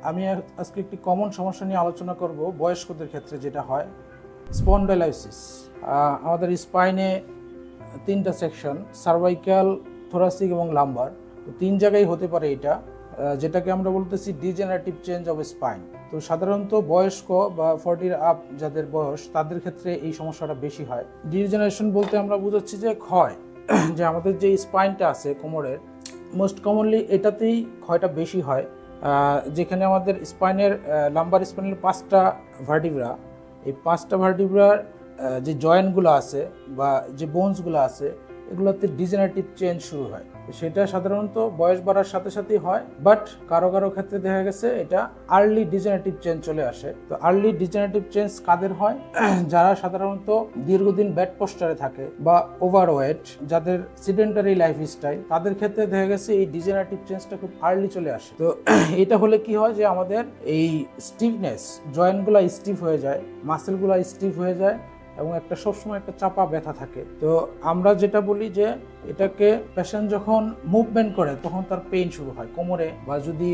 আমি আজকে একটি কমন সমস্যা নিয়ে আলোচনা করব বয়স্কদের ক্ষেত্রে যেটা হয় স্পন্ডাইলাইসিস। আমাদের স্পাইনে 3টা সেকশন, সার্ভাইকাল, থোরাসিক এবং লাম্বার। তো 3 জায়গায় হতে পারে এটা, যেটাকে আমরা বলতেছি ডিজেনারেটিভ চেঞ্জ অফ স্পাইন। তো সাধারণত বয়স্ক বা 40 আপ যাদের বয়স তাদের ক্ষেত্রে এই সমস্যাটা বেশি হয়। ডিজেনারেশন বলতে আমরা বুঝাচ্ছি যে ক্ষয়, যে আমাদের যে স্পাইনটা আছে কোমরের, মোস্ট কমনলি এটাতেই ক্ষয়টা বেশি হয়। যেখানে আমাদের স্পাইনের লাম্বার স্পাইনের 5টা ভার্টিব্রা, এই 5টা ভার্টিব্রার যে জয়েন্টগুলো আছে বা যে বোনসগুলো আছে এগুলোতে ডিজেনারেটিভ চেঞ্জ শুরু হয়। সেটা সাধারণত বয়স বাড়ার সাথে সাথেই হয়, বাট কারো কারো ক্ষেত্রে দেখা গেছে এটা আর্লি ডিজেনারেটিভ চেঞ্জ চলে আসে। তো আর্লি ডিজেনারেটিভ চেঞ্জ কাদের হয়? যারা সাধারণত দীর্ঘদিন বেড পোস্টারে থাকে বা ওভারওয়েট, যাদের সিডেন্টারি লাইফস্টাইল, তাদের ক্ষেত্রে দেখা গেছে এই ডিজেনারেটিভ চেঞ্জটা খুব আর্লি চলে আসে। তো এটা হলে কি হয় যে আমাদের এই স্টিফনেস, জয়েন্টগুলো স্টিফ হয়ে যায়, মাসেলগুলো স্টিফ হয়ে যায় এবং একটা সবসময় একটা চাপা ব্যথা থাকে। তো আমরা যেটা বলি যে এটাকে পেশেন্ট যখন মুভমেন্ট করে তখন তার পেইন শুরু হয় কোমরে, বা যদি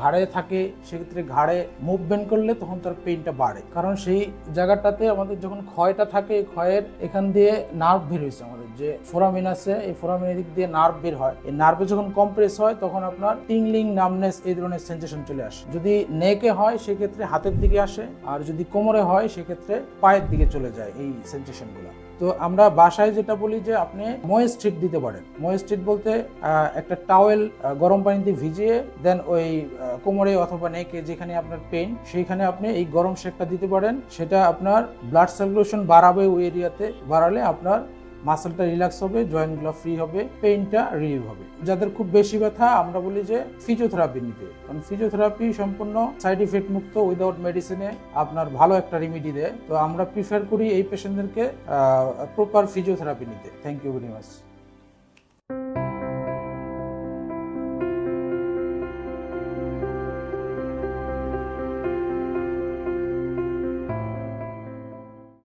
ঘাড়ে থাকে সেক্ষেত্রে ঘাড়ে মুভমেন্ট করলে তখন তার পেইনটা বাড়ে, কারণ সেই জায়গাটাতে আমাদের যখন ক্ষয়টা থাকে, ক্ষয়ের এখান দিয়ে নার্ভ বের হয়েছে, আমাদের যে ফোরামিন আছে এই ফোরামিনের দিক দিয়ে নার্ভ বের হয়। এই নার্ভে যখন কম্প্রেস হয় তখন আপনার টিংলিং, নামনেস এই ধরনের সেন্সেশন চলে আসে। যদি নেকে হয় সেক্ষেত্রে হাতের দিকে আসে, আর যদি কোমরে হয় সেক্ষেত্রে পায়ের দিকে চলে যায় এই সেন্সেশনগুলো। তো আমরা বাসায় যেটা বলি যে আপনি ময়েস্ট হিট দিতে পারেন। ময়েস্ট হিট বলতে একটা টাওয়েল গরম পানিতে ভিজিয়ে দেন ওই কোমরে অথবা নেকে যেখানে আপনার পেইন সেইখানে আপনি এই গরম শেকটা দিতে পারেন। সেটা আপনার ব্লাড সার্কুলেশন বাড়াবে, ওই এরিয়াতে বাড়ালে আপনার মাসেলটা রিল্যাক্স হবে, জয়েন্টগুলো ফ্রি হবে, পেইনটা রিলিভ হবে। যাদের খুব বেশি ব্যথা আমরা বলি যে ফিজিওথেরাপি নিতে, কারণ ফিজিওথেরাপি সম্পূর্ণ সাইড ইফেক্ট মুক্ত, উইদাউট মেডিসিনে আপনার ভালো একটা রেমেডি দেয়। তো আমরা প্রিফার করি এই পেশেন্টদেরকে প্রপার ফিজিওথেরাপি নিতে। Thank you very much.